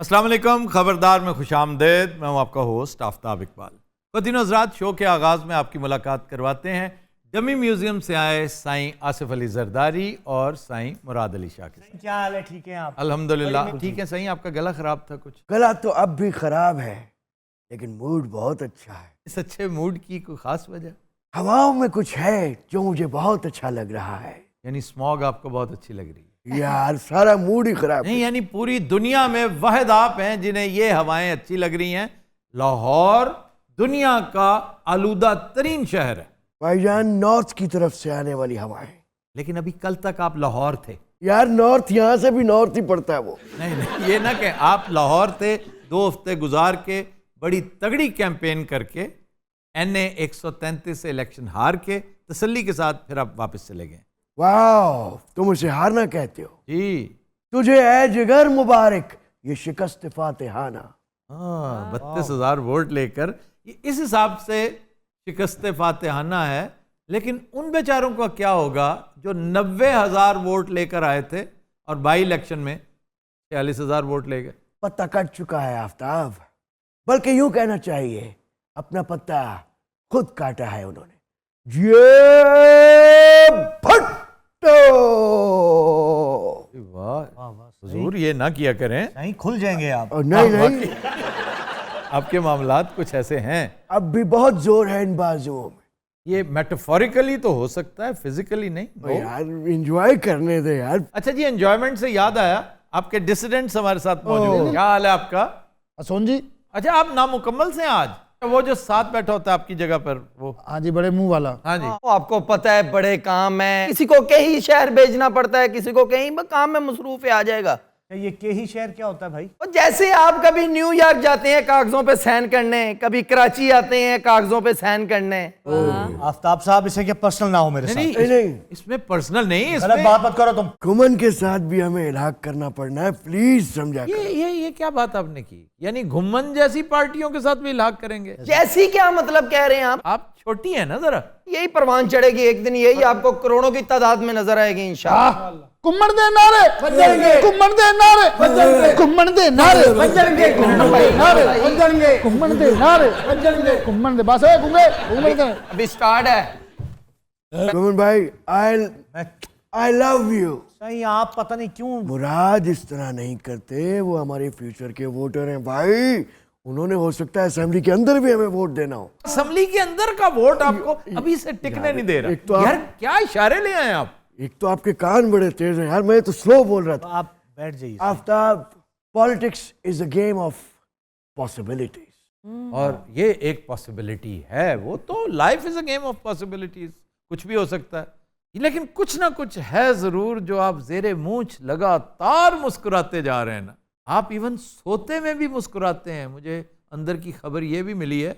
अस्सलाम वालेकुम, खबरदार में खुशामदेद। मैं हूं आपका होस्ट आफ्ताब इकबाल। ख़वातीन हज़रात, शो के आगाज़ में आपकी मुलाकात करवाते हैं डमी म्यूज़ियम से आए साईं आसिफ अली जरदारी और साईं मुराद अली शाह के साथ। क्या हाल है? ठीक है आप? अल्हम्दुलिल्लाह ठीक है। साईं, आपका गला ख़राब था कुछ? गला तो अब भी खराब है, लेकिन मूड बहुत अच्छा है। इस अच्छे मूड की कोई ख़ास वजह? हवाओं में कुछ है जो मुझे बहुत अच्छा लग रहा है। यानी स्मॉग आपको बहुत अच्छी लग रही है? यार सारा मूड ही खराब नहीं, यानी पूरी दुनिया में वाहिद आप हैं जिन्हें ये हवाएं अच्छी लग रही हैं। लाहौर दुनिया का आलूदा तरीन शहर है भाईजान, नॉर्थ की तरफ से आने वाली हवाएं। लेकिन अभी कल तक आप लाहौर थे। यार नॉर्थ यहाँ से भी नॉर्थ ही पड़ता है वो। नहीं, ये ना कि आप लाहौर थे, 2 हफ्ते गुजार के बड़ी तगड़ी कैंपेन करके NA 133 से इलेक्शन हार के तसल्ली के साथ फिर आप वापस चले गए। वाह, तुम उसे हारना कहते हो? जी तुझे ऐ जिगर मुबारक ये शिकस्त फातिहाना। हाँ, 32,000 वोट लेकर ये इस हिसाब से शिकस्त फातिहाना है। लेकिन उन बेचारों का क्या होगा जो 90,000 वोट लेकर आए थे और बाई इलेक्शन में 46,000 वोट ले गए? पत्ता कट चुका है आफ्ताब, बल्कि यूं कहना चाहिए अपना पत्ता खुद काटा है उन्होंने। ये भट्टो! वाह हुजूर, ये ना किया करें। नहीं, खुल जाएंगे आप। नहीं नहीं, आपके मामलात कुछ ऐसे हैं। अब भी बहुत जोर है इन बाजुओं में। ये मेटाफोरिकली तो हो सकता है, फिजिकली नहीं। यार एंजॉय करने दे यार। अच्छा जी, एंजॉयमेंट से याद आया, आपके डिसिडेंट्स हमारे साथ मौजूद हैं। क्या हाल है आपका? असोन जी। अच्छा, आप नामुकम्मल से हैं आज? वो जो साथ बैठा होता है आपकी जगह पर, वो? हाँ जी, बड़े मुंह वाला। हाँ जी। आपको पता है बड़े काम है, किसी को कहीं शहर भेजना पड़ता है, किसी को कहीं काम में मसरूफ है, आ जाएगा। ये के ही शहर क्या होता है भाई? और जैसे आप कभी न्यूयॉर्क जाते हैं कागजों पे साइन करने, कभी कराची आते हैं कागजों पे साइन करने। आफ्ताब साहब, इसे क्या पर्सनल ना हो मेरे साथ? नहीं नहीं, इसमें पर्सनल नहीं, गलत इसमें बात मत करो तुम। घुमन के साथ भी हमें इलाक करना पड़ना है, प्लीज समझा करो। ये क्या बात आपने की? यानी घुम्मन जैसी पार्टियों के साथ भी इलाक करेंगे? जैसी क्या मतलब कह रहे हैं आप छोटी है ना जरा। यही परवान चढ़ेगी एक दिन, यही आपको करोड़ों की तादाद में नजर आएगी इंशाअल्लाह। कुम्मण दे नारे बजेंगे, कुम्मण दे नारे बजेंगे, कुम्मण दे नारे बजेंगे, कुम्मण दे नारे बजेंगे, कुम्मण दे नारे बजेंगे, कुम्मण दे बस है घूमे घूमे दे। अभी स्टार्ट है। घुमन भाई, आई लव यू। सही, आप पता नहीं क्यों। मुराद इस तरह नहीं करते, वो हमारे फ्यूचर के वोटर हैं भाई। उन्होंने हो सकता है असेंबली के अंदर भी हमें वोट देना हो। असेंबली के अंदर का वोट आपको अभी से टिकने नहीं दे एक तो रहा। आप- यार क्या इशारे ले आए आप? एक तो आपके कान बड़े तेज हैं यार, मैं तो स्लो बोल रहा था। आप बैठ जाइए। Aftab, politics is a game of possibilities. और ये एक पॉसिबिलिटी है, वो तो life is a game of possibilities, कुछ भी हो सकता है। लेकिन कुछ ना कुछ है जरूर जो आप जेरे मूंछ लगातार मुस्कुराते जा रहे हैं ना। आप इवन सोते में भी मुस्कुराते हैं। मुझे अंदर की खबर ये भी मिली है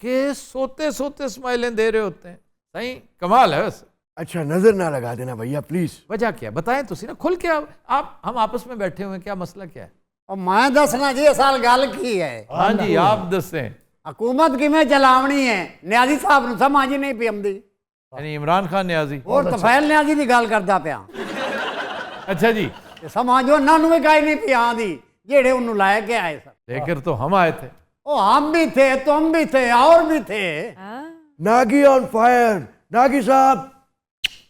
कि सोते सोते स्माइलें दे रहे होते हैं। सही कमाल है वैसे। अच्छा, नजर ना लगा देना भैया प्लीज। वजह क्या है बताएं तो सी ना, खुल के। आप हम आपस में बैठे हुए हैं, क्या मसला क्या है? और मैं दसना जी इस साल गल की है। हाँ जी, आप दसें। हुकूमत किमें चलावनी है, न्याजी साहब ने समझ ही नहीं पी आंदी। यानी इमरान खान न्याजी? और तफैल न्याजी की गल करता पिया। अच्छा जी, समझ उन्होंने भी गई नहीं पी आंदी जेड़े उन्होंने लाए के आए सर। लेकर तो हम आए थे। ओ हम भी थे, तुम भी थे, और भी थे। Nagi on fire. नागी साहब,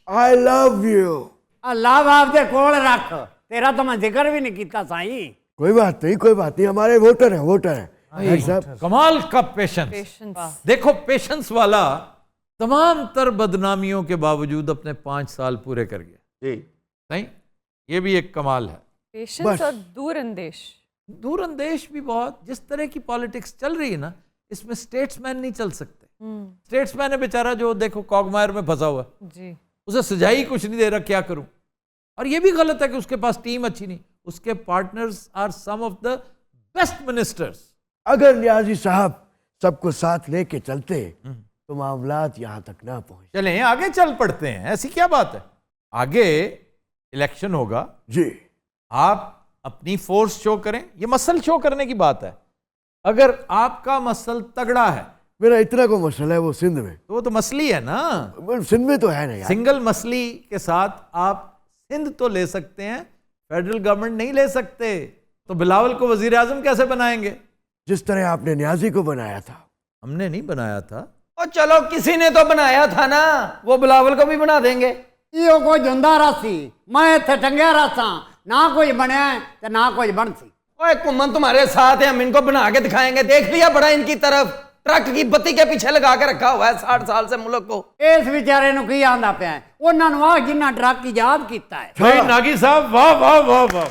आई लव यू। अल्लाह आपके कोल रख, तेरा तो मैं जिक्र भी नहीं किया साईं। कोई बात नहीं, कोई बात नहीं, हमारे वोटर हैं, वोटर हैं। भाई साहब, कमाल का पेशेंस। देखो, पेशेंस वाला तमाम तर बदनामियों के बावजूद अपने 5 साल पूरे कर गया। नहीं, ये भी एक कमाल है। पेशेंस और दूरअंदेश। दूरअंदेश भी बहुत। जिस तरह की पॉलिटिक्स चल रही है ना, इसमें स्टेट्समैन नहीं चल सकते। स्टेट्समैन है बेचारा जो देखो कॉगमायर में फंसा हुआ जी, उसे सजाई कुछ नहीं दे रहा, क्या करूं। और ये भी गलत है कि उसके पास टीम अच्छी नहीं। उसके partners are some of the best ministers. अगर न्याजी साहब सबको साथ लेके चलते तो मामलात यहाँ तक ना पहुंचे। चलें आगे चल पड़ते हैं, ऐसी क्या बात है। आगे इलेक्शन होगा जी, आप अपनी फोर्स शो करें। ये मसल शो करने की बात है। अगर आपका मसल तगड़ा है, मेरा इतना को मसला है वो सिंध में, तो वो तो मसली है ना। सिंध में तो है ना यार। सिंगल मसली के साथ आप सिंध तो ले सकते हैं, फेडरल गवर्नमेंट नहीं ले सकते। तो बिलावल को वजीर आजम कैसे बनाएंगे? जिस तरह आपने न्याजी को बनाया था। हमने नहीं बनाया था। और चलो किसी ने तो बनाया था ना, वो बिलावल को भी बना देंगे। यो कोई जंदा रासी मैं इत्थे टंगया रासा ना कोई बनया है ते ना कोई बनसी। ओए कुम्मन तुम्हारे साथ है, हम इनको बना के दिखाएंगे। देख लिया बड़ा इनकी तरफ, ट्रक की बत्ती के पीछे लगा के रखा हुआ है 60 साल से मुल्क को। इस बेचारे नु की आंदा पिया है उन्हां नु आ जिन्ना ट्रक इजाद कीता है। भाई नागी साहब वाह वाह वाह वाह।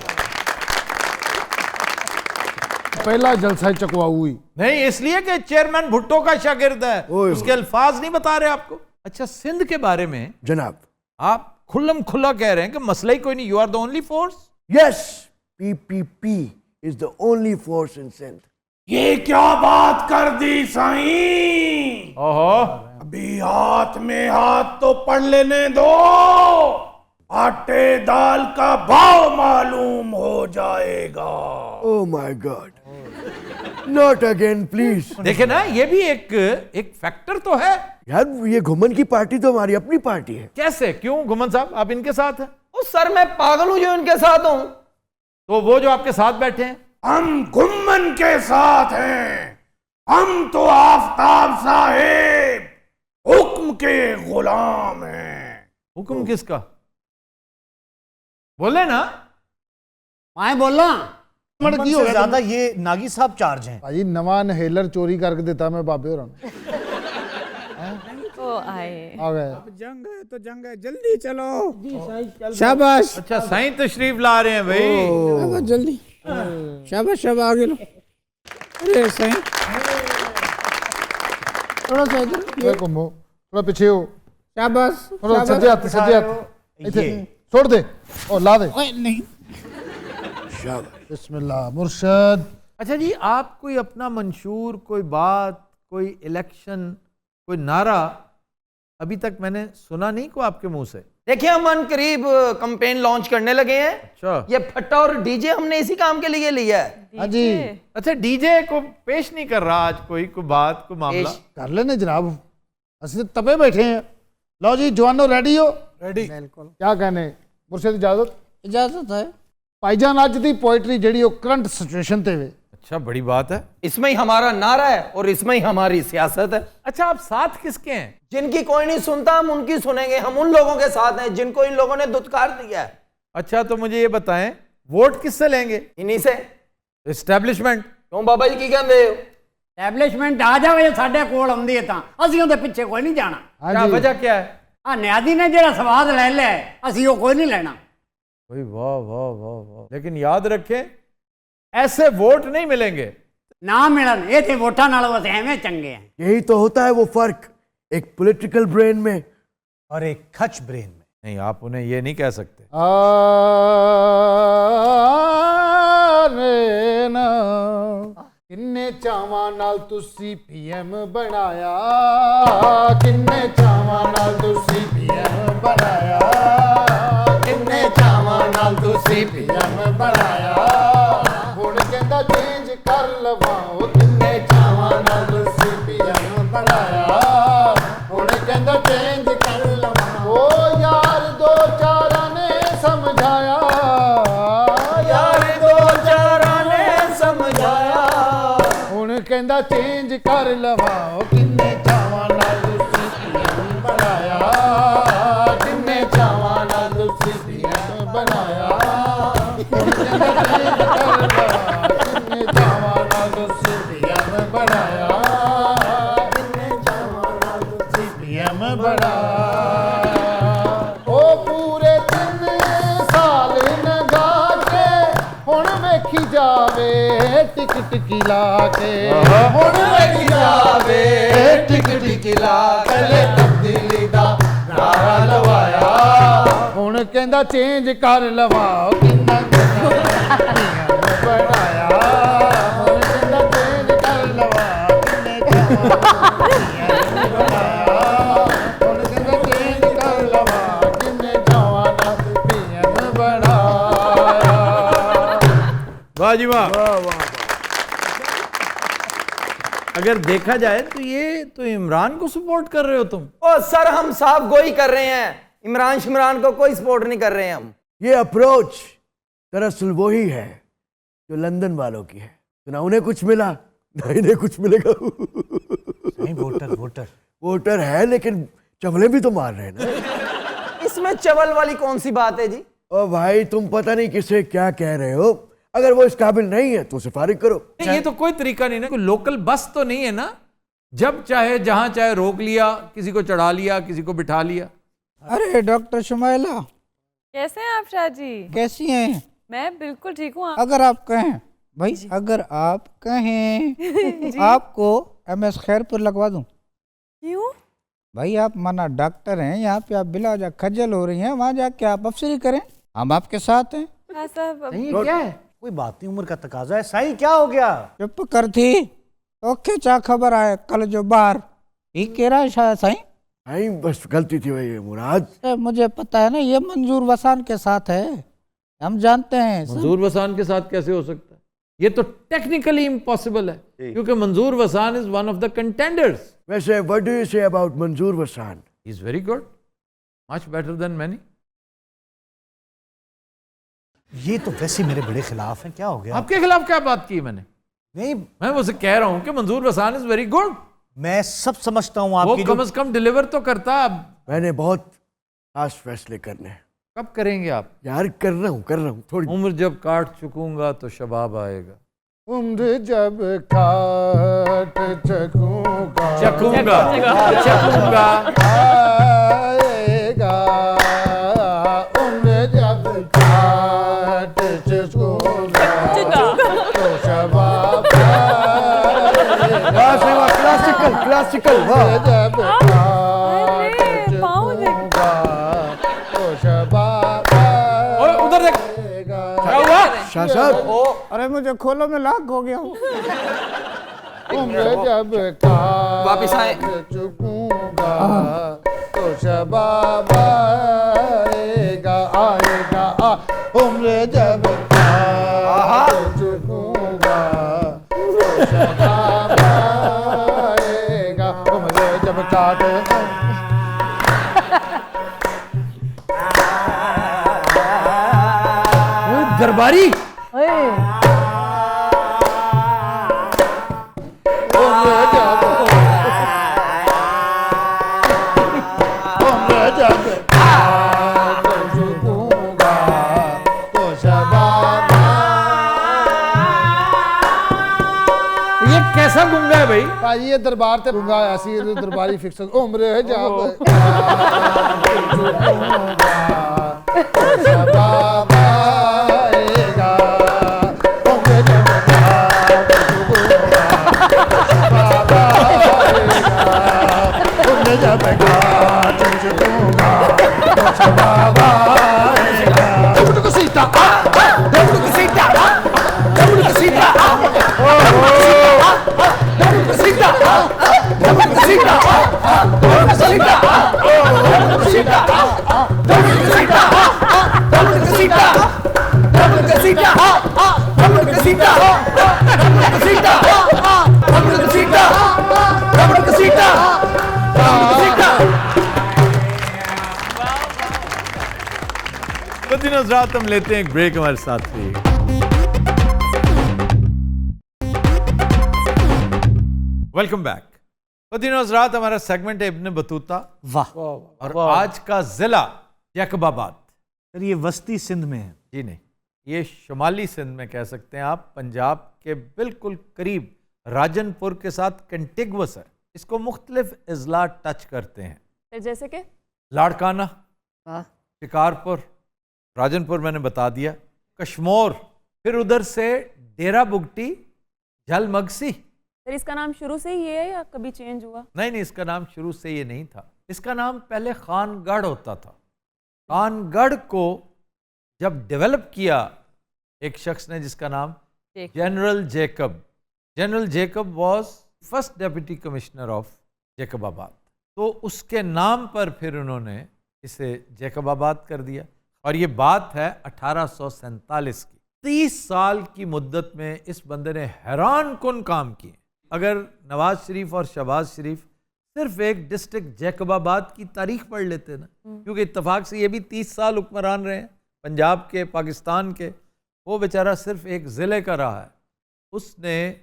पहला जलसा ही चकवाऊ हुई। नहीं, इसलिए कि चेयरमैन भुट्टो का शागिर्द है, ओए उसके अल्फाज नहीं बता रहे आपको। अच्छा, सिंध के बारे में जनाब, आप खुल्लम खुल्ला कह रहे हैं कि मसला ही कोई नहीं, you are the only force. Yes, PPP is the only force in Sindh. ये क्या बात कर दी साईं? ओहो, अभी हाथ में हाथ तो पढ़ लेने दो, आटे दाल का भाव मालूम हो जाएगा। Oh my God, not again please. देखे ना, ये भी एक फैक्टर तो है। यार ये घुमन की पार्टी तो हमारी अपनी पार्टी है। कैसे, क्यों घुमन साहब आप इनके साथ हैं? ओ सर मैं पागल हूं जो इनके साथ हूं। तो वो जो आपके साथ बैठे हैं, हम गुम्मन के साथ हैं। हम तो आफताब साहेब हुक्म के गुलाम हैं। हुक्म किसका? बोले ना। मैं बोला घुमन से ज्यादा ये नागी साहब चार्ज हैं। भाजी नवा इनहेलर चोरी करके देता मैं बाबे होਰਾਂ ਨੂੰ। ओ आए। आ गए। जंग है तो जंग है, जल्दी चलो। शाबाश। अच्छा, साईं तशरीफ ला रहे हैं भाई। जल्दी शाबाश शाबाश, आगे लो। अरे साईं थोड़ा सा इधर। ये घुमो, थोड़ा पीछे हो। शाबाश थोड़ा सज्जे हाथ इथे छोड़ दे और ला दे। नहीं। बिस्मिल्लाह मुर्शद। अच्छा जी, आप कोई अपना मंशूर, कोई बात, कोई इलेक्शन, कोई नारा अभी तक मैंने सुना नहीं को आपके मुंह से। देखिए हम अन करीब कैंपेन लॉन्च करने लगे हैं। अच्छा, ये फट्टा और डीजे हमने इसी काम के लिए लिया है। हाँ जी, अच्छा, डीजे को पेश नहीं कर रहा आज कोई बात, कोई मामला? कर लेने जनाब, असि तपे बैठे हैं। लो जी जवानों, रेडी हो? रेडी। क्या कहने मुर्शद, इजाजत? इजाजत है। भाईजान अज दी पोइट्री जेड़ी करंट सिचुएशन ते वे। अच्छा, बड़ी बात है। इसमें ही हमारा नारा है और इसमें ही हमारी सियासत है। अच्छा, आप साथ किसके हैं? जिनकी कोई नहीं सुनता हम उनकी सुनेंगे। हम उन लोगों के साथ हैं जिनको इन लोगों ने दुत्कार दिया है। अच्छा, तो मुझे ये बताएं, वोट किससे लेंगे? इन्हीं से। एस्टैब्लिशमेंट। क्यों बाबा जी की कहते हो? एस्टैब्लिशमेंट आ जावे साडे कोल आउंदी है तां असीं उहदे पिछे कोई नहीं जाना। क्या वजह क्या है? आ न्यादी ने जेड़ा स्वाद ले लिया असीं वो कोई नहीं लेना। भाई वाह वाह वाह वाह। लेकिन याद रखें, ऐसे वोट नहीं मिलेंगे। ना मिलन ये थे वोटां नाल बस एवें चंगे हैं। यही तो होता है वो फर्क, एक पॉलिटिकल ब्रेन में और एक खच ब्रेन में। नहीं, आप उन्हें ये नहीं कह सकते। किन्ने चावां नाल तुसी पीएम बनाया, किन्ने चावां नाल तुसी पीएम बनाया, किन्ने चावां नाल तुसी पीएम बनाया। हुण कहंदा चेंज कर लवाओ, किन्ने चावां नाल तुसी पीएम बनाया। हुण कहंदा चेंज कर लवाओ। ओ यार दो चारां ने समझाया, यार दो चारां ने समझाया। हुण कहंदा चेंज कर लवाओ, किन्ने चावां नाल तुसी पीएम बनाया, किन्ने चावां नाल तुसी पीएम बनाया। हुण कहंदा चेंज कर लवाओ, किन्ने चावां नाल तुसी पीएम बनाया, किन्ने चावां नाल तुसी पीएम बनाया। ओ पूरे 3 साल नगा के हुण वेखी जावे टिकट किला के, हुण वेखी जावे टिकट किला के तब्दीली दा नारा लवाया। हुण कहंदा चेंज कर लवाओ, किन्ना बनाया। हुण कहंदा चेंज कर लवाओ, किन्ने बनाया। हुण कहंदा चेंज कर लवाओ, किन्ने चावां नाल पीएम बनाया। वाह जी वाह। अगर देखा जाए तो ये तो इमरान को सपोर्ट कर रहे हो तुम। ओ सर हम साफ गोई कर रहे हैं, इमरान शिमरान को कोई सपोर्ट नहीं कर रहे हैं हम। ये अप्रोच दरअसल वही है जो लंदन वालों की है, तो ना उन्हें कुछ मिला ना इन्हें कुछ मिलेगा। नहीं, वोटर वोटर वोटर है लेकिन चवले भी तो मार रहे हैं ना। इसमें चवल वाली कौन सी बात है जी? ओ भाई, तुम पता नहीं किसे क्या कह रहे हो। अगर वो इस काबिल नहीं है तो उसे फारिग करो। ये तो कोई तरीका नहीं ना, कोई लोकल बस तो नहीं है ना, जब चाहे जहां चाहे रोक लिया, किसी को चढ़ा लिया, किसी को बिठा लिया। अरे डॉक्टर शुमाइला, कैसे हैं आप शाह जी? कैसी हैं? मैं बिल्कुल ठीक हूँ। अगर आप कहें भाई, अगर आप कहें आपको MS खैरपुर लगवा दूं। क्यों? भाई आप माना डॉक्टर हैं, यहाँ पे आप बिलावजा खज्जल हो रही हैं, वहाँ जाके आप अफसरी करें, हम आपके साथ हैं। हाँ साहब, नहीं, क्या है? कोई बात नहीं, उम्र का तकाजा है। साईं क्या हो गया? चुप कर थी तो क्या खबर आए कल जो बाहर ठीक कह रहा है शायद साईं। भाई बस गलती थी भाई मुराद। मुझे पता है ना, ये मंजूर वसान के साथ है, हम जानते हैं। मंजूर वसान के साथ कैसे हो सकता है? ये तो टेक्निकली इम्पॉसिबल है, क्योंकि Manzoor Wasan is one of the contenders. वैसे what do you say about Manzoor Wasan? He is very good, much better than many. ये तो वैसे मेरे बड़े खिलाफ है, क्या हो गया? आपके खिलाफ क्या बात की मैंने? नहीं, मैं उसे कह रहा हूं कि मंजूर वसान इज वेरी गुड। मैं सब समझता हूँ वो आपकी कम से कम डिलीवर तो करता। अब मैंने बहुत खास फैसले करने हैं कब करेंगे आप? यार। कर रहा हूँ थोड़ी। उम्र जब काट चुकूंगा तो शबाब आएगा। उम्र जब काट चकूंगा चकूंगा चकूंगा आएगा, उम्र जब काट चकूंगा तो शबाब वाह से वाह, क्लासिकल क्लासिकल, वाह। जब काट अरे, पाँव देख। चकूंगा तो शबाब ओए उधर देख, क्या हुआ? शाह साहब, अरे मुझे खोलो, में लाख हो गया हूँ। उम्र जब काट वापिस आए। चुकूंगा तो शबाब आएगा, आएगा उम्र जब काट चुकूंगा तो शबाब आएगा, उम्र जब काट। दरबारी उम्र जब काट चुकूंगा तो शबाब। ये कैसा गुंगा है भाई? भाई ये दरबार ते गुंगा आया सी, दरबारी फिक्स। उम्र जब काट चुकूंगा तो शबाब आएगा, उम्र जब काट चुकूंगा तो शबाब आएगा, उम्र जब काट चुकूंगा तो शबाब आएगा। डबल कसीटा, डबल कसीटा, डबल कसीटा, डबल कसीटा, डबल कसीटा, डबल कसीटा, डबल कसीटा, डबल कसीटा, डबल कसीटा, डबल कसीटा, डबल कसीटा, डबल कसीटा, डबल कसीटा, डबल कसीटा, डबल कसीटा। तो दिनों रात हम लेते हैं एक ब्रेक, हमारे साथ रहिए। Welcome back. तो दिनों रात हमारा सेगमेंट है इब्न बतूता, वाह। और आज का जिला जैकबाबाद। सर, ये वस्ती सिंध में है? जी नहीं, ये शुमाली सिंध में कह सकते हैं आप, पंजाब के बिल्कुल करीब राजनपुर के साथ कंटिगुअस है। इसको मुख्तलिफ अजला टच करते हैं, जैसे कि लाड़काना, शिकारपुर, राजनपुर मैंने बता दिया, कश्मोर, फिर उधर से डेरा बुगटी, झलमगसी। सर इसका नाम शुरू से ही ये है या कभी चेंज हुआ? नहीं, इसका नाम शुरू से ये नहीं था। इसका नाम पहले खानगढ़ होता था। खानगढ़ को जब डेवलप किया एक शख्स ने जिसका नाम general Jacob. General Jacob was first deputy commissioner of Jacobabad. तो उसके नाम पर फिर उन्होंने इसे जैकबाबाद कर दिया। और ये बात है 1847 की। 30 साल की मुद्दत में इस बंदे ने हैरान कुन काम किए। अगर नवाज शरीफ और शहबाज शरीफ सिर्फ एक डिस्ट्रिक्ट जैकबाबाद की तारीख पढ़ लेते ना, क्योंकि इत्तेफाक से ये भी 30 साल हुक्मरान रहे हैं पंजाब के, पाकिस्तान के, वो बेचारा सिर्फ एक ज़िले का रहा है, उसने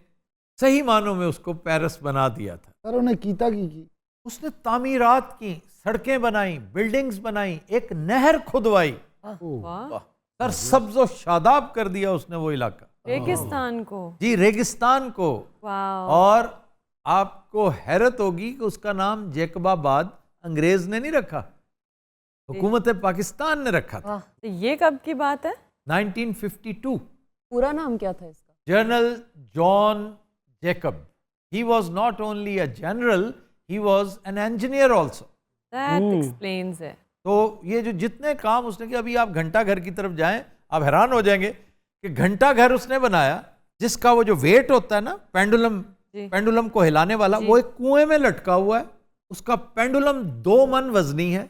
सही मानों में उसको पेरिस बना दिया था। सर उन्हें कीता की उसने तामीरात की, सड़कें बनाई, बिल्डिंग्स बनाई, एक नहर खुदवाई, वाह, सर सब्ज़ो शादाब कर दिया उसने वो इलाका, रेगिस्तान को। जी रेगिस्तान को। वाह, और आपको हैरत होगी कि उसका नाम जैकबाबाद अंग्रेज ने नहीं रखा, हुकूमत पाकिस्तान ने रखा था। तो ये कब की बात है? 1952। पूरा नाम क्या था इसका? General John Jacob. He was not only a general, he was an engineer also. That explains it. तो ये जो जितने काम उसने किया, अभी आप घंटा घर की तरफ जाएं, आप हैरान हो जाएंगे कि घंटा घर उसने बनाया जिसका वो जो वेट होता है ना, पेंडुलम को हिलाने वाला, वो एक कुएं में लटका हुआ है। उसका पेंडुलम 2 मन वजनी है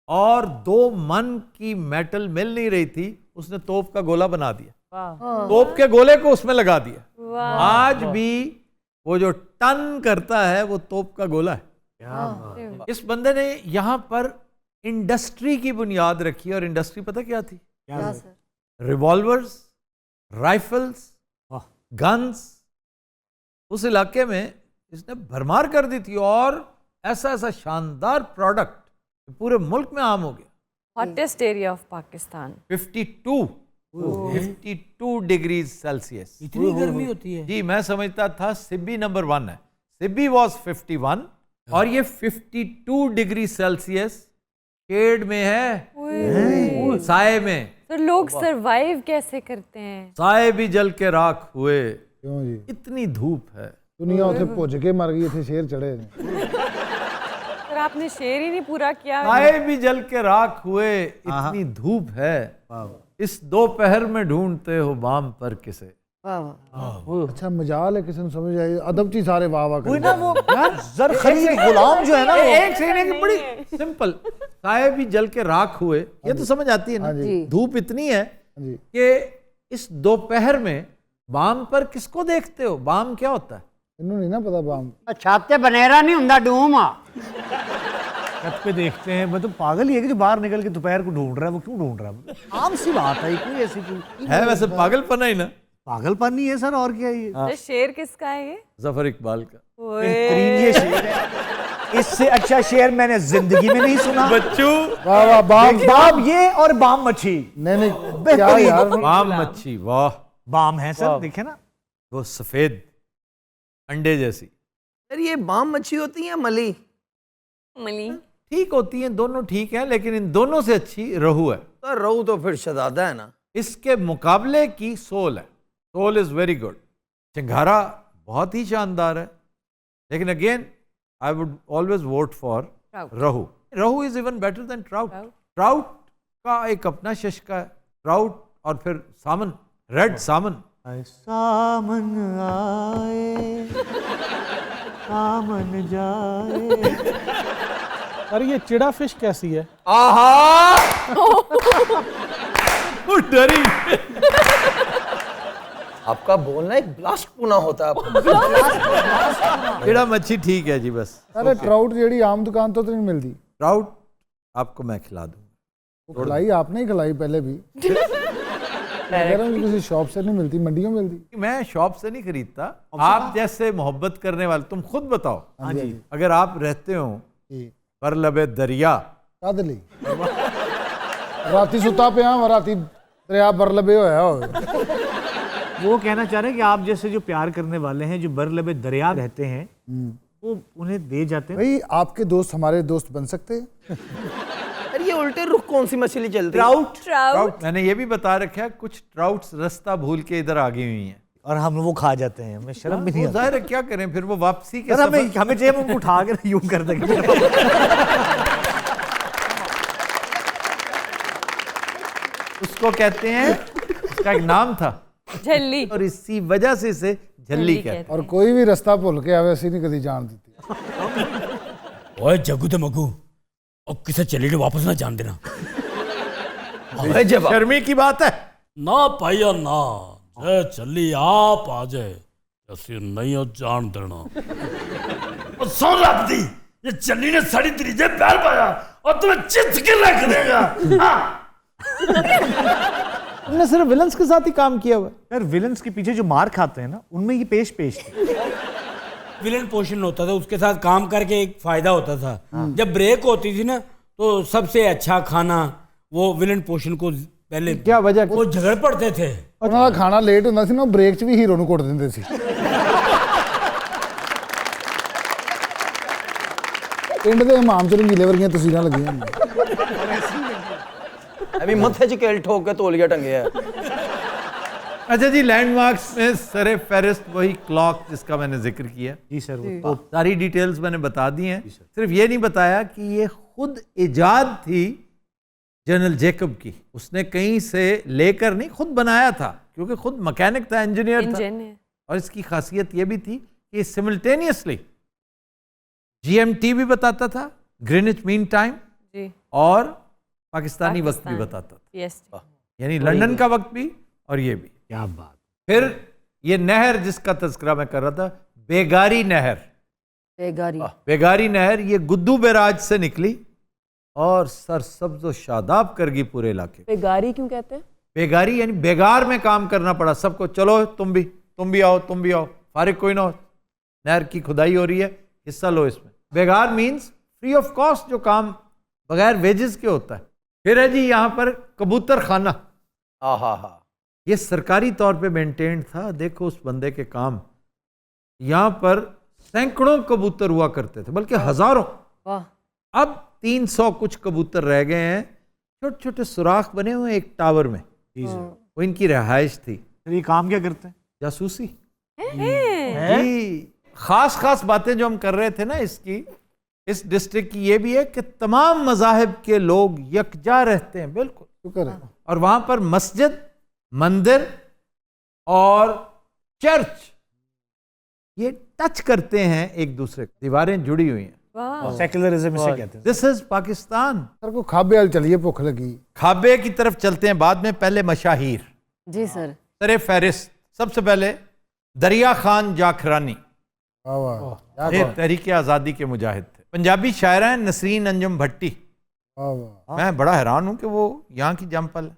और 2 मन की मेटल मिल नहीं रही थी, उसने तोप का गोला बना दिया, तोप के गोले को उसमें लगा दिया। आज भी वो जो टन करता है वो तोप का गोला है। इस बंदे ने यहां पर इंडस्ट्री की बुनियाद रखी, और इंडस्ट्री पता क्या थी? क्या सर? Revolvers, rifles, guns. उस इलाके में इसने भरमार कर दी थी, और ऐसा ऐसा शानदार प्रोडक्ट पूरे मुल्क में आम हो गया। Hottest area of Pakistan. 52 degree Celsius इतनी गर्मी होती है? जी, मैं समझता था सिब्बी नंबर 1 है। सिब्बी वॉज 51 और ये 52 डिग्री सेल्सियस शेड में है, साए में। तो लोग सरवाइव कैसे करते हैं? साए भी जल के राख हुए, क्यों जी? इतनी धूप है। दुनिया उसे भुज के मर गई, थे शेर चढ़े ने। सर आपने शेर ही नहीं पूरा किया। साए भी जल के राख हुए, इतनी धूप है, इस दोपहर में ढूंढते हो बाम पर किसे। अच्छा मजाल है, किसी ने समझ आई अदब थी सारे वाह वाह कोई ना वो जरखरी गुलाम जो है ना, एक सेकंड की बड़ी सिंपल, साए भी जल के राख हुए, ये तो समझ आती है ना। धूप इतनी है कि इस दोपहर में बाम पर किसको देखते हो? बाम क्या होता है? इन्हों नहीं ना पता बाम। छाते बनेरा नहीं हुंदा डूम आ। छत पे देखते हैं, मैं तो पागल ही है कि जो बाहर निकल के दोपहर को ढूंढ रहा है, वो क्यों ढूंढ रहा है? आम सी बात है, कोई ऐसी कोई है वैसे पागलपना ही ना। पागलपन नहीं है सर, और क्या है ये? तो शेर किसका है ये? जफर इकबाल का। बेहतरीन ये शेर है, इससे अच्छा शेर मैंने जिंदगी में नहीं सुना। बच्चू वाह वाह बाम बाम ये और बाम मच्छी। नहीं क्या यार, बाम मच्छी, वाह। बाम है सर, देखे ना वो सफेद अंडे जैसी। सर ये बाम मच्छी होती है मली? मली ठीक होती हैं, दोनों ठीक हैं, लेकिन इन दोनों से अच्छी रहू है। तो रहू तो फिर शहजादा है ना। इसके मुकाबले की सोल है, सोल इज वेरी गुड। चिंगारा बहुत ही शानदार है, लेकिन again I would always vote for रहू। रहू is even better than trout. Trout का एक अपना शश्का है, ट्राउट और फिर सामन, रेड सामन। सामन आए सामन जाए। अरे ये चिड़ा फिश कैसी है? आहा वो डरी। आपका बोलना एक ब्लास्ट पुना होता है आपको। चिड़ा मच्छी ठीक है जी, बस। अरे ट्राउट जेडी आम दुकान तो नहीं मिलती। ट्राउट आपको मैं खिला दूंगा। खिलाई आपने ही खिलाई पहले भी। किसी शॉप से नहीं मिलती, मंडियों में मिलती। मैं शॉप से नहीं खरीदता, आप जैसे मोहब्बत करने वाले, तुम खुद बताओ, अगर आप रहते हो पर लबे दरिया, राती सुता पे राती दरिया बरलबे होया हो। वो कहना चाह रहे हैं कि आप जैसे जो प्यार करने वाले हैं, जो बरलबे दरिया रहते हैं, वो उन्हें दे जाते हैं। भाई आपके दोस्त हमारे दोस्त बन सकते हैं। अरे ये उल्टे रुख कौन सी मछली चलती है? ट्राउट। मैंने ये भी बता रखा है, कुछ ट्राउट्स रास्ता भूल के इधर आ गई हुई हैं और हम वो खा जाते हैं। हमें शर्म भी नहीं आती। जाहिर है, क्या करें फिर, वो वापसी के हमें जेब में उठा के यूं कर देंगे। उसको कहते हैं, उसका एक नाम था झल्ली, और इसी वजह से इसे झल्ली कहते हैं। और कोई भी रास्ता भूल के आवे ऐसी नहीं कभी जान देती। ओए जग्गू ते मग्गू, और किसे चली वापस ना जान देना। शर्मी की बात है ना पाइया ना, जे चली आप आ जाए ऐसी नहीं हो जान देना। और सौ रख दी, ये चली ने साड़ी त्रीजे पैर पाया और तुम्हें चित के रख देगा। तुमने सिर्फ विलन्स के साथ ही काम किया हुआ है। सर विलन्स के पीछे जो मार खाते हैं ना, उनमें ये पेश थी। विलन पोषण होता था, उसके साथ काम करके एक फायदा होता था। जब ब्रेक होती थी ना, तो सबसे अच्छा खाना वो विलन पोषण को पहले, क्या वजह? वो झगड़ पड़ते थे। ਉਹਨਾਂ ਦਾ ਖਾਣਾ ਲੇਟ ਹੁੰਦਾ ਸੀ ਨਾ, ਬ੍ਰੇਕ 'ਚ ਵੀ ਹੀਰੋ ਨੂੰ ਕੁੱਟ ਦਿੰਦੇ ਸੀ। ਪਿੰਡ ਦੇ ਇਮਾਮ 'ਚ ਰੰਗੀਲੇ ਵਰਗੀਆਂ ਤਸਵੀਰਾਂ ਲੱਗੀਆਂ ਹੁੰਦੀਆਂ। अभी मत्थे च केल ठोक के तौलिया टंगे है। अच्छा जी, लैंडमार्क्स में सरे फेरिस्ट वही क्लॉक जिसका मैंने जिक्र किया। जी सर, तो सारी डिटेल्स मैंने बता दी हैं। सिर्फ ये नहीं बताया कि ये खुद इजाद थी जनरल जेकब की, उसने कहीं से लेकर नहीं, खुद बनाया था, क्योंकि खुद मैकेनिक था, इंजीनियर था। और इसकी खासियत ये भी थी कि सिमिल्टेनियसली जीएमटी भी बताता था, ग्रीनिच मीन टाइम, और पाकिस्तानी वक्त भी बताता था, यानी लंदन का वक्त भी और ये भी। क्या बात। फिर ये नहर जिसका तज़किरा मैं कर रहा था, बेगारी नहर, बेगारी नहर, ये गुद्दू बैराज से निकली और सरसब्ज व शादाब कर गई पूरे इलाके। बेगारी क्यों कहते हैं? बेगारी यानी बेगार में काम करना पड़ा सबको, चलो तुम भी आओ, फारिग कोई ना हो, नहर की खुदाई हो रही है, हिस्सा लो इसमें। बेगार मीन्स फ्री ऑफ कॉस्ट, जो काम बगैर वेजेस के होता है। फिर है जी यहाँ पर कबूतर खाना, ये सरकारी तौर पे मेंटेन था। देखो उस बंदे के काम, यहाँ पर सैकड़ों कबूतर हुआ करते थे, बल्कि हजारों। अब 300 कुछ कबूतर रह गए हैं, छोटे छोटे सुराख बने हुए एक टावर में, वो इनकी रिहाइश थी। ये काम क्या करते हैं? जासूसी जी। खास बातें जो हम कर रहे थे ना इस डिस्ट्रिक्ट की, ये भी है कि तमाम मज़ाहिब के लोग यकजा रहते हैं, बिल्कुल शुक्र है। और वहां पर मस्जिद, मंदिर और चर्च ये टच करते हैं एक दूसरे को, दीवारें जुड़ी हुई हैं। सेक्युलरिज्म इसे कहते हैं। This is Pakistan. सर को खाबे वाल चलिए, भूख लगी। खाबे की तरफ चलते हैं बाद में, पहले मशाहीर। जी सर। सरे फहरिस्त सबसे पहले दरिया खान जाखरानी, ये तहरीक आज़ादी के मुजाहिद थे। पंजाबी शायरा हैं नसरीन अंजुम भट्टी, मैं बड़ा हैरान हूं कि वो यहाँ की जमपल है।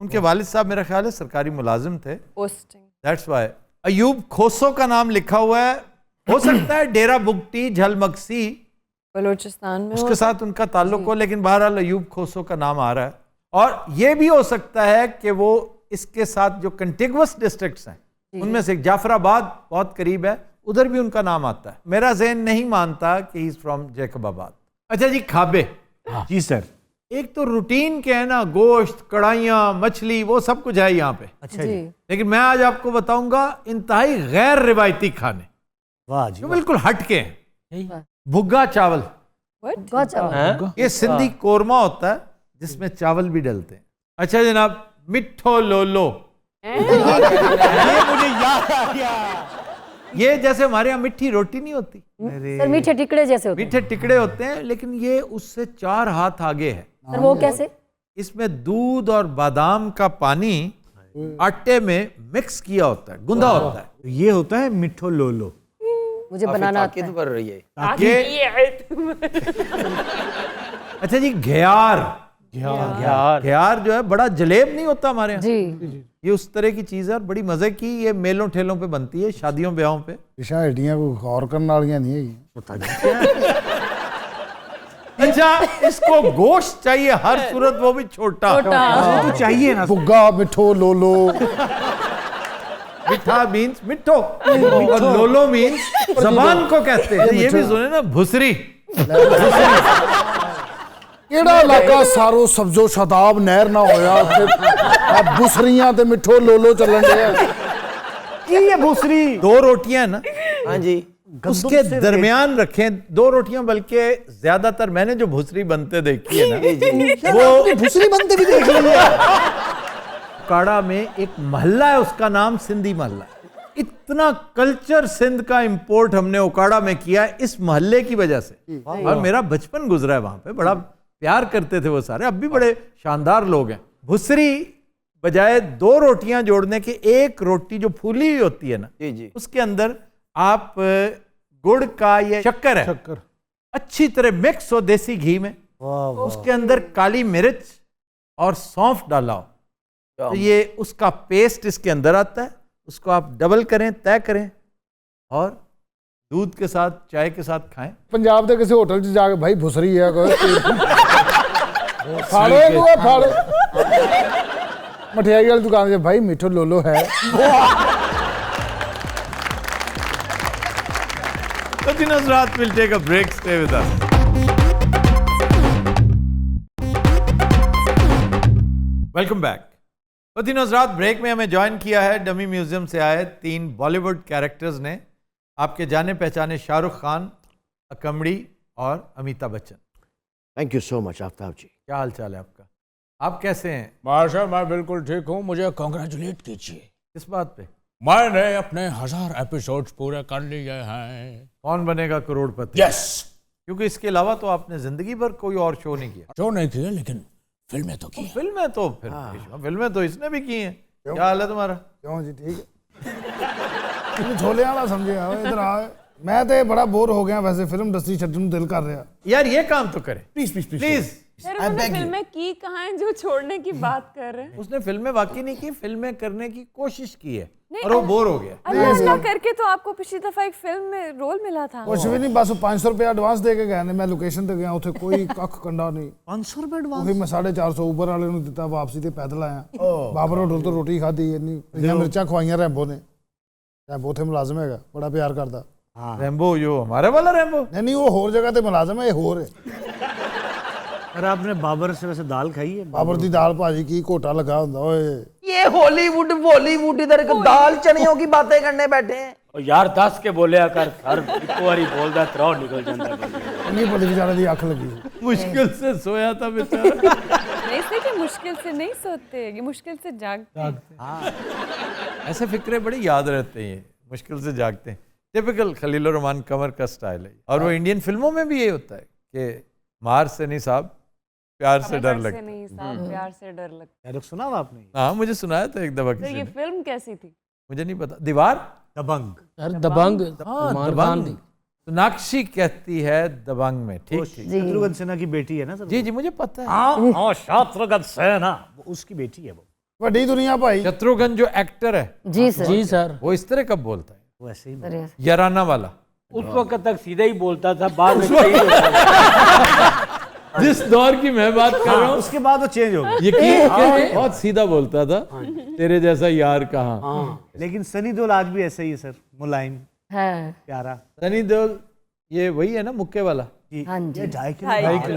उनके वालिद साहब मेरा ख्याल है सरकारी मुलाजिम थे, दैट्स वाई। अयूब खोसो का नाम लिखा हुआ है, हो सकता है डेरा बुगटी झलमगसी बलूचिस्तान में उसके साथ उनका ताल्लुक हो, लेकिन बहरहाल अयूब खोसो का नाम आ रहा है। और ये भी हो सकता है कि वो इसके साथ जो कंटिगुअस डिस्ट्रिक्ट्स हैं उनमें से जाफराबाद बहुत करीब है, उधर भी उनका नाम आता है। मेरा ज़हन नहीं मानता कि ही इज फ्रॉम जैकबाबाद। अच्छा जी, खाबे। जी सर। एक तो रूटीन के है ना, गोश्त, कढ़ाइयाँ, मछली, वो सब कुछ है यहाँ पे। अच्छा जी। लेकिन मैं आज आपको बताऊंगा इंतहाई गैर रिवायती खाने, वाह जी, जो बिल्कुल हटके हैं। भुग्गा चावल, ये सिंधी कोरमा होता है जिसमें चावल भी डलते हैं। अच्छा जनाब, मिठो लोलो, ये मुझे याद आ गया। ये जैसे हमारे यहाँ मिट्टी रोटी नहीं होती, सर मीठे टिकड़े जैसे होते हैं। मीठे टिकड़े होते हैं, लेकिन ये उससे 4 हाथ आगे है। सर वो कैसे? इसमें दूध और बादाम का पानी आटे में मिक्स किया होता है, गुंदा होता है। ये होता है मिठो लोलो। मुझे बनाना आता है। बढ़ रही है। अच्छा जी, घियार। घियार जो है बड़ा जलेब नहीं होता हमारे यहाँ जी, ये उस तरह की चीज है और बड़ी मजे की। ये मेलों ठेलों पे बनती है, शादियों ब्याहों पे। इशा हड्डियां कोई गौर करने वालियां नहीं है। अच्छा, इसको गोश्त चाहिए हर सूरत, वो भी छोटा तो चाहिए ना। भुग्गा, मिठो लोलो, मिठा मीन्स मिठो और लोलो मीन्स जबान को कहते हैं। ये भी सुने ना, भुसरी। ਕਿਹੜਾ ਇਲਾਕਾ ਸਾਰੋ ਸਬਜ਼ੋ ਸ਼ਦਾਬ ਨਹਿਰ ਨਾ ਹੋਇਆ ਉੱਥੇ ਆ ਬੁਸਰੀਆਂ ਤੇ ਮਿੱਠੋ ਲੋਲੋ ਚੱਲਣ ਡਿਆ। ये भूसरी 2 रोटियां ना, हाँ जी, उसके दरमियान रखें 2 रोटियां, बल्कि ज्यादातर मैंने जो भुसरी बनते देखी है ना, वो भुसरी बनते भी देख ली है। काड़ा में एक महल्ला है, उसका नाम सिंधी महल्ला। इतना कल्चर सिंध का इंपोर्ट हमने ओकाड़ा में किया इस मोहल्ले की वजह से। और मेरा बचपन गुजरा है वहां पे, बड़ा प्यार करते थे वो सारे, अब भी बड़े शानदार लोग हैं। भुसरी बजाय 2 रोटियां जोड़ने के, एक रोटी जो फूली हुई होती है ना, जी, उसके अंदर आप गुड़ का ये शक्कर है, अच्छी तरह मिक्स हो देसी घी में, उसके अंदर काली मिर्च और सौंफ डाला हो, तो ये उसका पेस्ट इसके अंदर आता है, उसको आप डबल करें, तय करें और दूध के साथ चाय के साथ खाएं। पंजाब के किसी होटल च जाके भाई भुसरी है कोई फाड़ो को फाड़ो मठियाई वाली दुकान से भाई मिठो लोलो है। तो दिनों रात will take a break, stay with us. Welcome back. तो दिनों रात ब्रेक में हमें ज्वाइन किया है डमी म्यूजियम से आए 3 बॉलीवुड कैरेक्टर्स ने, आपके जाने पहचाने शाहरुख खान, अकमड़ी और Amitabh Bachchan. Thank you so much Aftab ji. क्या हाल चाल है आपका? आप कैसे हैं? माशा मैं बिल्कुल ठीक हूँ, मुझे कॉन्ग्रेचुलेट कीजिए। किस बात पे? मैंने अपने 1000 एपिसोड्स पूरे कर लिए हैं। कौन बनेगा करोड़पति? यस। क्योंकि इसके अलावा तो आपने जिंदगी भर कोई और शो नहीं किया। शो नहीं किए लेकिन फिल्में तो की। फिल्में तो फिल्में तो इसने भी की हैं। क्या हाल है तुम्हारा? क्यों जी ठीक है झोले वाला समझे इधर आ। मैं तो बड़ा बोर हो गया वैसे, फिल्म इंडस्ट्री छड्डन ਨੂੰ दिल कर रहा यार। ये काम तो करे प्लीज प्लीज प्लीज। सर उन्होंने फिल्में की कहाँ हैं जो छोड़ने की बात कर रहे हैं? उसने फिल्में वाकई नहीं की, फिल्में करने की कोशिश की है और वो बोर हो गया। अल्लाह अल्लाह करके तो आपको पिछली दफा एक फिल्म में रोल मिला था। कुछ भी नहीं, बस 500 रुपया एडवांस दे के गए ने। मैं लोकेशन ते गया, उथे कोई कख कंडा नहीं। 500 रुपए एडवांस? ਉਹੀ ਮੈਂ 450 ਊਬਰ ਵਾਲੇ ਨੂੰ ਦਿੱਤਾ, ਵਾਪਸੀ ਤੇ ਪੈਦਲ ਆਇਆ। ਬਾਬਰ ਹੋਟਲ ਤੋਂ ਰੋਟੀ ਖਾਧੀ, ਇੰਨੀ ਮਿਰਚਾਂ ਖਵਾਈਆਂ ਰੈਂਬੋ ਨੇ। ਰੈਂਬੋ ਉੱਥੇ ਮੁਲਾਜ਼ਮ ਹੈਗਾ, ਬੜਾ ਪਿਆਰ ਕਰਦਾ। रैम्बो यो हमारे वाला रैम्बो? नहीं वो होर जगह ते मुलाजम है, ये होर है। अरे आपने बाबर से वैसे दाल खाई है? बाबर दी दाल भाजी की घोटा लगा हुंदा ओए। ये हॉलीवुड बॉलीवुड इधर दाल चनियों की बातें करने बैठे हैं। यार 10 के बोलिया कर, हर एक बारी बोलदा त्रौ निकल जाता है। इन्नी बड़ी बेचारे दी आंख लगी। मुश्किल से सोया था बेचारा। ऐसे कि मुश्किल से नहीं सोते, ये मुश्किल से जागते। ऐसे फिक्रे बड़ी याद रहते हैं, मुश्किल से जागते हैं। टिपिकल खलील रहमान कमर का स्टाइल है। और वो इंडियन फिल्मों में भी ये होता है कि मार से नहीं साहब प्यार से डर लगता है। नहीं साहब प्यार से डर लगता डायलॉग सुना हुआ आपने? हाँ मुझे सुनाया था एक दफा है। तो किसी ये ने। फिल्म कैसी थी? मुझे नहीं पता। दीवार? दबंग। दबंग। हाँ दबंग। सोनाक्षी कहती है दबंग में। ठीक ठीक। शत्रुघ्न सिन्हा की बेटी है ना सर? जी जी मुझे पता है। हाँ शत्रुघ्न सिन्हा उसकी बेटी है वो। बड़ी दुनिया भाई। शत्रुघ्न जो एक्टर है, जी सर। जी सर। वो इस तरह कब बोलता है? वैसे ही याराना वाला। उस वक्त तक सीधा ही बोलता था, बाद में सही होता था। जिस दौर की मैं बात कर रहा हूँ उसके बाद वो चेंज हो गया। यकीन करें बहुत सीधा बोलता था, तेरे जैसा यार कहाँ। लेकिन सनी देओल आज भी ऐसे ही है सर, मुलायम है प्यारा। सनी देओल ये वही है ना मुक्के वाला? हाँ जी। ये 2.5 किलो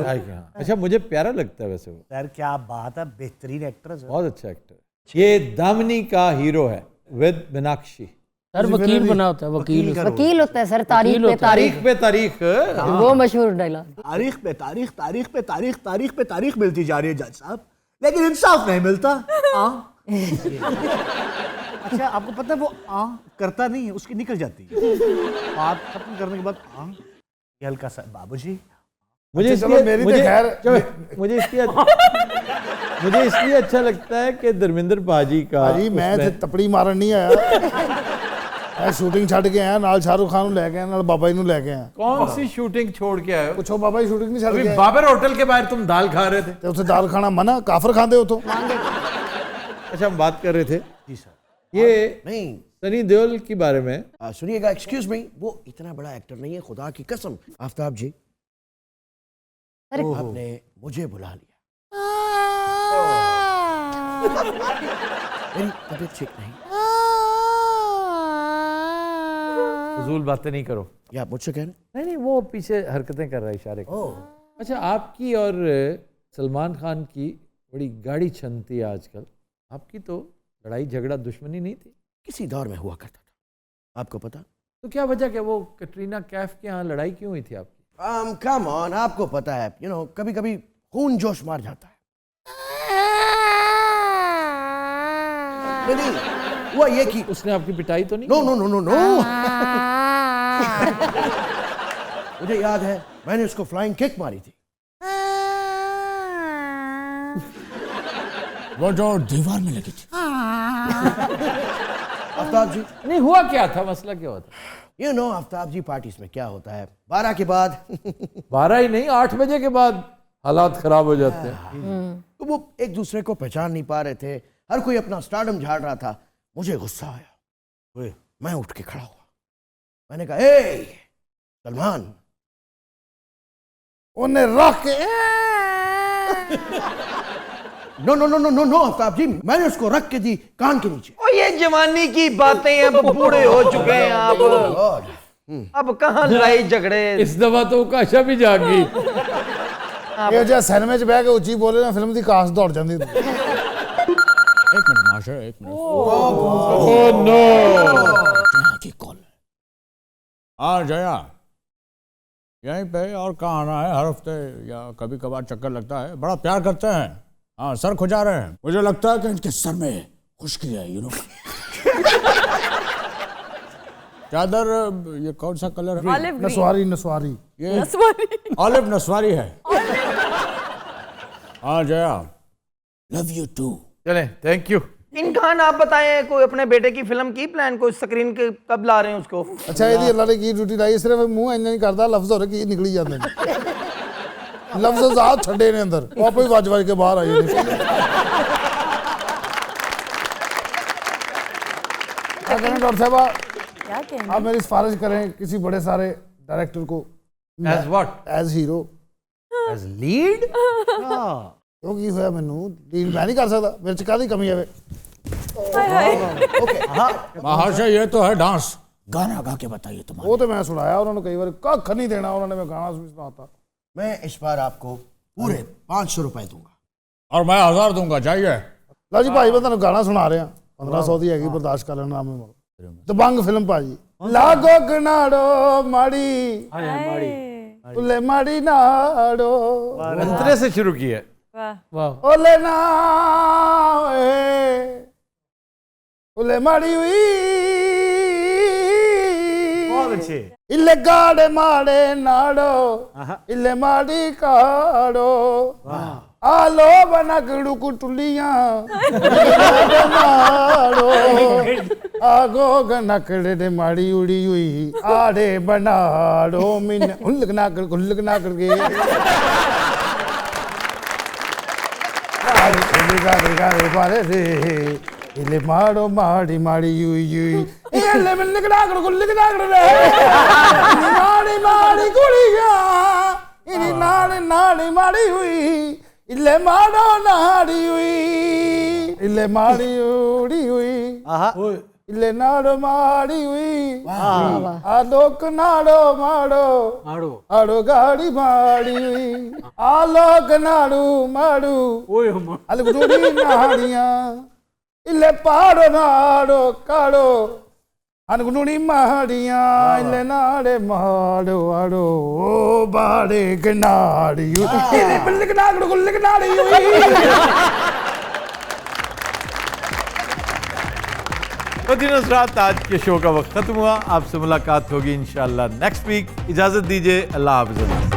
ढाई किलो। अच्छा मुझे प्यारा लगता है वैसे वो। यार क्या बात है, बेहतरीन एक्टर है सर। बहुत अच्छा एक्टर है। ये दामिनी का हीरो है विद मीनाक्षी। सर वकील बना होता है, वकील वकील होता है सर, तारीख पे तारीख पे तारीख। वो मशहूर डायलॉग। तारीख पे तारीख, तारीख पे तारीख, तारीख पे तारीख मिलती जा रही है जज साहब, लेकिन इंसाफ नहीं मिलता। अच्छा आपको पता है वो करता नहीं है, उसकी निकल जाती है बात खत्म करने के बाद ये हल्का सा बाबूजी। मुझे चलो मेरी तो खैर मुझे इसलिए अच्छा लगता है कि धर्मेंद्र पाजी का भाजी मैं तपड़ी मारन नहीं आया। मैं शूटिंग छड़ के आया, नाल शाहरुख खान ਨੂੰ ਲੈ ਕੇ ਆਇਆ, ਨਾਲ ਬਾਬਾ ਜੀ ਨੂੰ ਲੈ ਕੇ ਆਇਆ। कौन सी शूटिंग छोड़ के आए हो? ਪੁੱਛੋ ਬਾਬਾ ਜੀ शूटिंग नहीं छड़ अभी के आए? बाबर होटल के बाहर तुम दाल खा रहे थे। ਤੇ ਉੱਥੇ ਦਾਲ ਖਾਣਾ ਮਨਾ, ਕਾਫਰ ਖਾਂਦੇ ਉਥੋਂ। अच्छा हम बात कर रहे थे जी सर। ये नहीं सनी देओल के बारे में। सुनिएगा, एक्सक्यूज मी, वो इतना बड़ा एक्टर नहीं है, खुदा की कसम। आफ्ताब जी आपने मुझे बुला लिया, मेरी तबीयत ठीक नहीं। फजूल बातें नहीं करो। ये आप मुझसे कह रहे हैं? नहीं नहीं वो पीछे हरकतें कर रहा है, इशारे कर। अच्छा आपकी और सलमान खान की बड़ी गाड़ी छनती है आजकल। आपकी तो लड़ाई झगड़ा दुश्मनी नहीं थी? किसी दौर में हुआ करता था, आपको पता? तो क्या वजह कि वो कटरीना कैफ के यहाँ लड़ाई क्यों हुई थी आपकी? कम ऑन, आपको पता है, यू नो कभी कभी खून जोश मार जाता है। नहीं हुआ ये कि उसने आपकी पिटाई तो नहीं? No no no no no मुझे याद है मैंने उसको फ्लाइंग किक मारी थी। वो जो दीवार में लगी थी। आफ्ताब जी नहीं हुआ क्या था, मसला क्या हुआ था? You know Aftab ji, parties में क्या होता है, 12 के बाद 12 ही नहीं 8 बजे के बाद हालात खराब हो जाते हैं। तो वो एक दूसरे को पहचान नहीं पा रहे थे, हर कोई अपना स्टारडम झाड़ रहा था। मुझे गुस्सा आया, मैं उठ के खड़ा हुआ, मैंने कहा ए सलमान, उन्हें रख के no no no no no no Aftab ji, मैंने उसको रख के दी कान के नीचे। ओ ये जवानी की बातें हैं, अब बूढ़े हो चुके हैं आप, अब कहाँ लड़ाई झगड़े। इस दफा तो काशा भी जाग गई। ਇਹ ਜੇ ਸਿਨੇਮੇ 'ਚ ਬਹਿ ਕੇ ਉੱਚੀ ਬੋਲੇ ਨਾ ਫਿਲਮ ਦੀ ਕਾਸ ਦੌੜ ਜਾਂਦੀ। एक मिनट मास्टर, एक मिनट। ओह नो, जया की कॉल। हाँ जया, यहीं पे और कहाँ आना है? हर हफ्ते या कभी कभार चक्कर लगता है, बड़ा प्यार करते हैं। हाँ सर खुजा रहे हैं, मुझे लगता है कि इनके सर में खुश्की है, यू नो। चादर ये कौन सा कलर है? Olive green. ਨਸਵਾਰੀ ਨਸਵਾਰੀ ये नस्वारी। ऑलिव नस्वारी है। हाँ जया, लव यू टू। चले, थैंक यू। इनखान आप बताएं, कोई अपने बेटे की फिल्म की प्लान, कोई स्क्रीन के कब ला रहे हैं उसको? ਅੱਛਾ ਇਹਦੀ ਅੱਲਾ ਨੇ ਕੀ ਡਿਊਟੀ ਲਾਈ, ਸਿਰਫ ਮੂੰਹ ਇੰਨਾ ਨਹੀਂ ਕਰਦਾ, ਲਫ਼ਜ਼ ਹੋਰ ਕੀ ਨਿਕਲੀ ਜਾਂਦੇ ਨੇ। ਲਫ਼ਜ਼ ਜ਼ਾਤ ਛੱਡੇ ਨੇ ਅੰਦਰ, ਉਹ ਆਪੇ ਹੀ ਵੱਜ ਕੇ ਬਾਹਰ ਆ ਜਾਂਦੇ। क्या करें डॉक्टर साहब, क्या कहना? आप मेरी सिफारिश करें किसी बड़े सारे डायरेक्टर को As what? As hero. As lead? ਉਹ ਕੀ ਹੋਇਆ, ਮੈਨੂੰ ਡੀਲ ਮੈਂ ਨਹੀਂ ਕਰ ਸਕਦਾ, ਮੇਰੇ ਚ ਕਾਹਦੀ ਕਮੀ ਆਵੇ। हाय हाय। महाशय ये तो है डांस, गाना गा के बताइए तुम्हारा। ਉਹ ਤੇ ਮੈਂ ਸੁਣਾਇਆ ਉਹਨਾਂ ਨੂੰ ਕਈ ਵਾਰ, ਕੱਖ ਨਹੀਂ ਦੇਣਾ ਉਹਨਾਂ ਨੇ, ਮੈਂ ਗਾਣਾ ਵੀ ਸੁਣਾਤਾ। मैं इस बार आपको पूरे 500 रुपए दूंगा। और मैं 1000 दूंगा, चाहिए? ਲਓ ਜੀ ਭਾਈ, ਮੈਂ ਤੁਹਾਨੂੰ ਗਾਣਾ ਸੁਣਾ ਰਿਹਾ, 1500 ਦੀ ਹੈਗੀ, ਬਰਦਾਸ਼ਤ ਕਰ ਲੈਣਾ। ਮੈਂ ਦਬੰਗ ਫਿਲਮ ਭਾਜੀ। ਲਾਗੋ ਗਨਾੜੋ ਮਾੜੀ ਉਲੇ ਮਾੜੀ ਨਾੜੋ अंतरे से शुरू किया। वाह। ओले ना उले माड़ी हुई बहुत अच्छे। इले गाड़े माड़े नाड़ो इले माड़ी काड़ो आलो बना गड़ू कुटुलियां नाड़ो आगो गनकड़े ने माड़ी उड़ी हुई आड़े बनाड़ो मिन उल्लक नाकड़ के बारे रे इले माड़ो माड़ी माड़ी युई युई इले मिल्लक नाकड़ गुल्लक नाकड़ रे माड़ी माड़ी गुड़िया इनी नाड़ी नाड़ी माड़ी हुई इले माड़ो नाड़ी हुई इले माड़ी उड़ी हुई इले नाड़ो माड़ी हुई आलोक नाड़ो माड़ो आड़ो गाड़ी माड़ी हुई आलोक नाड़ू माड़ू अलगुड़ी नाड़ियां इले पाड़ो नाड़ो काड़ो अनगुड़ी माड़ियां इले नाड़े माड़ो आड़ो ओ बाड़े गनाड़ी इले बिल्लिक नागड़ गुल्लिक नाड़ी हुई। तो दिनों रात आज के शो का वक्त खत्म हुआ। आपसे मुलाकात होगी इंशाल्लाह नेक्स्ट वीक। इजाजत दीजिए, अल्लाह हाफ़िज़।